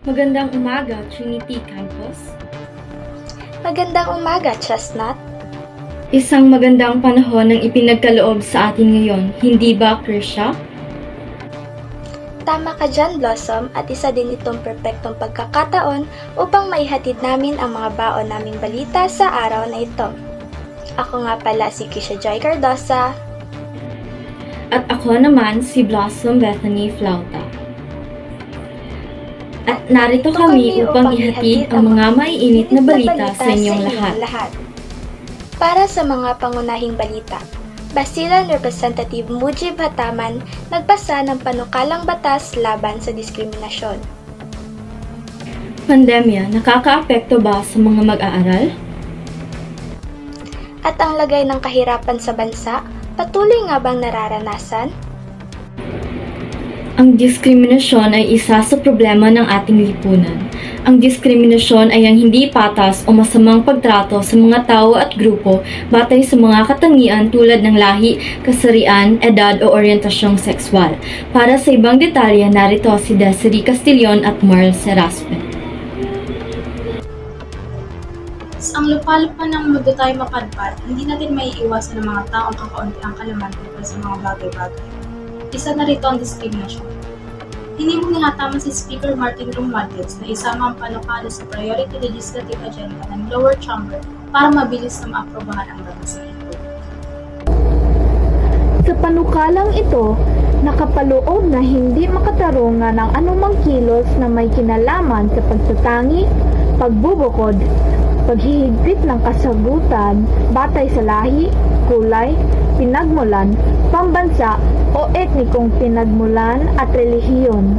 Magandang umaga, Trinity Campus. Magandang umaga, Chestnut. Isang magandang panahon ang ipinagkaloob sa atin ngayon, hindi ba, Krisha? Tama ka dyan, Blossom, at isa din itong perpektong pagkakataon upang maihatid namin ang mga baon naming balita sa araw na ito. Ako nga pala si Kisha Joy Cardosa. At ako naman si Blossom Bethany Flauta. At narito kami upang ihatid ang mga maiinit na balita sa inyong lahat. Para sa mga pangunahing balita, Basilan Representative Mujib Hataman nagpasa ng panukalang batas laban sa diskriminasyon. Pandemya, nakakaapekto ba sa mga mag-aaral? At ang lagay ng kahirapan sa bansa, patuloy nga bang nararanasan? Ang diskriminasyon ay isa sa problema ng ating lipunan. Ang diskriminasyon ay ang hindi patas o masamang pagtrato sa mga tao at grupo batay sa mga katangian tulad ng lahi, kasarian, edad o orientasyong sexual. Para sa ibang detalye, narito si Desiree Castillon at Marl Seraspe. Ang lupa-lupa ng mundo tayo mapadpad, hindi natin maiiwasan ng mga taong kakaunti ang kalaman tungkol sa mga bagay-bagay. Isa na rito ang diskriminasyon. Hinimok ni Hataman si Speaker Martin Romualdez na isama ang panukala sa priority legislative agenda ng lower chamber para mabilis na maaprobahan ang batas na ito. Sa panukalang ito, nakapaloob na hindi makatarungan ng anumang kilos na may kinalaman sa pagtatangi, pagbubukod, paghihigpit ng kasagutan batay sa lahi, kulay, pinagmulan, pambansa o etnikong pinagmulan at relihiyon.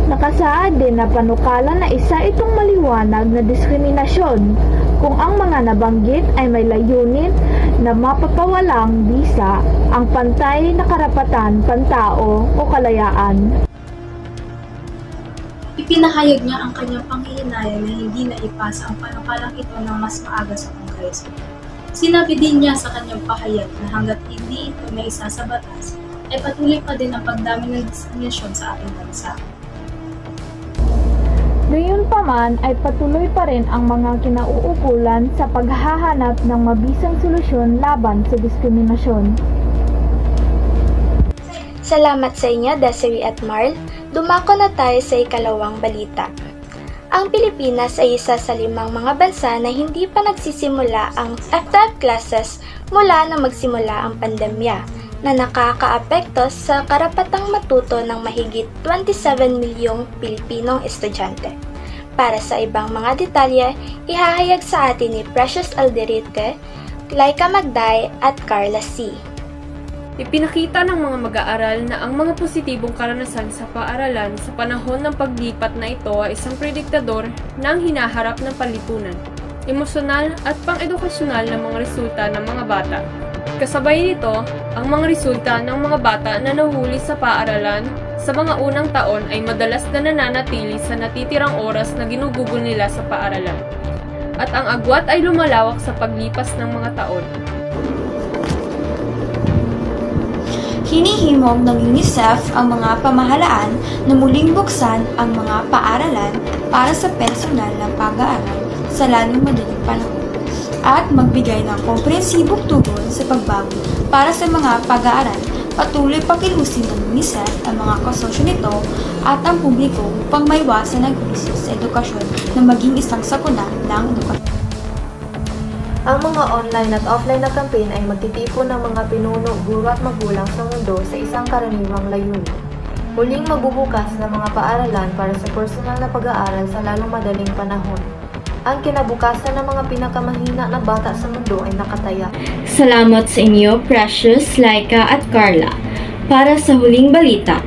Nakasaad din na panukala na isa itong maliwanag na diskriminasyon kung ang mga nabanggit ay may layunin na mapapawalang bisa ang pantay na karapatan pantao o kalayaan. Ipinahayag niya ang kanyang panghihinayang na hindi na ipasa ang panukalang ito ng mas maaga sa Kongreso. Sinabi din niya sa kanyang pahayag na hanggat hindi ito na isa sa batas, ay patuloy pa din ang pagdami ng diskriminasyon sa ating bansa. Gayunpaman ay patuloy pa rin ang mga kinauukulan sa paghahanap ng mabisang solusyon laban sa diskriminasyon. Salamat sa inyo, Desiree at Marl. Dumako na tayo sa ikalawang balita. Ang Pilipinas ay isa sa 5 mga bansa na hindi pa nagsisimula ang FF classes mula na magsimula ang pandemya na nakakaapekto sa karapatang matuto ng mahigit 27 milyong Pilipinong estudyante. Para sa ibang mga detalye, ihahayag sa atin ni Precious Alderete, Laika Magday at Carla C. Ipinakita ng mga mag-aaral na ang mga positibong karanasan sa paaralan sa panahon ng paglipat na ito ay isang prediktador ng hinaharap ng panlipunan, emosyonal at pang-edukasyonal na mga resulta ng mga bata. Kasabay nito, ang mga resulta ng mga bata na nahuli sa paaralan sa mga unang taon ay madalas na nananatili sa natitirang oras na ginugugol nila sa paaralan. At ang agwat ay lumalawak sa paglipas ng mga taon. Hinihimog ng UNICEF ang mga pamahalaan na muling buksan ang mga paaralan para sa personal na pag-aaral sa lalong madaling panahon at magbigay ng komprehensibong tugon sa pagbawi para sa mga pag-aaral. Patuloy pakilusin ng UNICEF ang mga kasosyo nito at ang publiko upang maiwasan ang krisis sa edukasyon na maging isang sakuna ng edukasyon. Ang mga online at offline na campaign ay magtitipon ng mga pinuno, guro at magulang sa mundo sa isang karaniwang layunin. Muling magbubukas ng mga paaralan para sa personal na pag-aaral sa lalong madaling panahon. Ang kinabukasan ng mga pinakamahina na bata sa mundo ay nakataya. Salamat sa inyo, Precious, Laika at Carla. Para sa huling balita,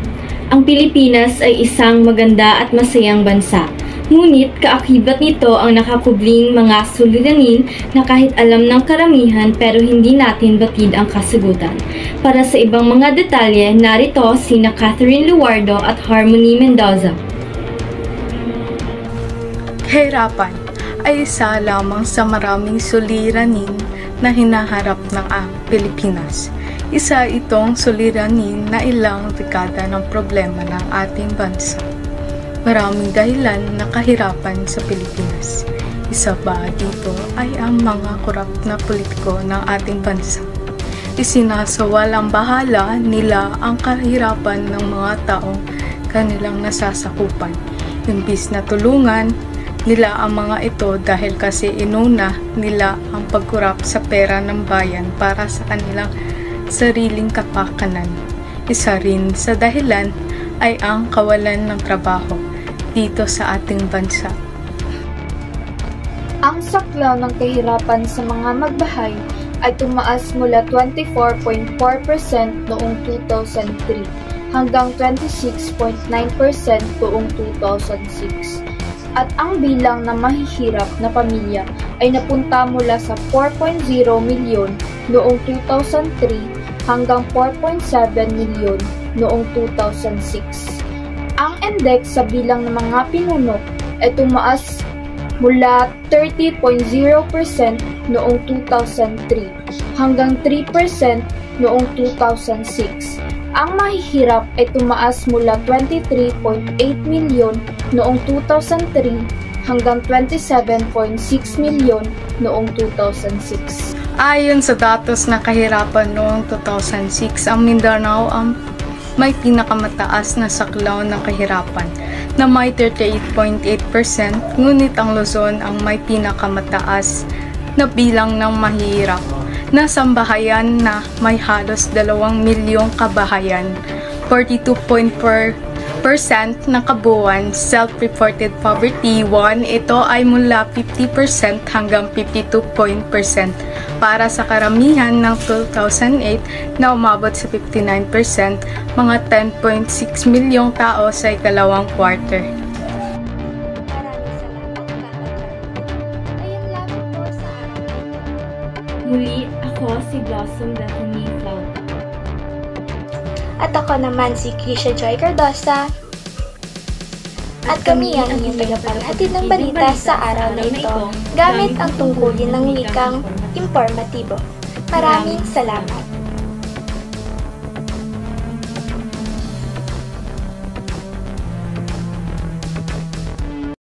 ang Pilipinas ay isang maganda at masayang bansa. Ngunit kaakibat nito ang nakakubling mga suliranin na kahit alam ng karamihan pero hindi natin batid ang kasagutan. Para sa ibang mga detalye, narito sina Catherine Luardo at Harmony Mendoza. Kahirapan ay isa lamang sa maraming suliranin na hinaharap ng Pilipinas. Isa itong suliranin na ilang dekada ng problema ng ating bansa. Maraming dahilan na kahirapan sa Pilipinas. Isa ba dito ay ang mga korap na politiko ng ating bansa. Isinasawalang bahala nila ang kahirapan ng mga taong kanilang nasasakupan. Imbis na tulungan nila ang mga ito dahil kasi inuna nila ang pagkurap sa pera ng bayan para sa kanilang sariling kapakanan. Isa rin sa dahilan ay ang kawalan ng trabaho dito sa ating bansa. Ang saklaw ng kahirapan sa mga magbahay ay tumaas mula 24.4% noong 2003 hanggang 26.9% noong 2006. At ang bilang ng mahihirap na pamilya ay napunta mula sa 4.0 milyon noong 2003 hanggang 4.7 milyon noong 2006. Ang index sa bilang ng mga pinuno ay tumaas mula 30.0% noong 2003 hanggang 3% noong 2006. Ang mahihirap ay tumaas mula 23.8 milyon noong 2003 hanggang 27.6 milyon noong 2006. Ayon sa datos na kahirapan noong 2006, ang Mindanao ang may pinakamataas na saklaw ng kahirapan na may 38.8%, ngunit ang Luzon ang may pinakamataas na bilang ng mahihirap na sambahayan na may halos 2 milyong kabahayan, 42.4% ng kabuuan. Self-reported poverty 1, ito ay mula 50% hanggang 52% para sa karamihan ng 2008 na umabot sa 59%, mga 10.6 milyong tao sa ikalawang quarter. Muli, ako si Blossom Bethany Flauta. At ako naman si Krisha Joy Cardosa. At kami ang inyong tagapaghatid ng balita sa araw na ito gamit ang tungkulin ng wikang informatibo. Maraming salamat!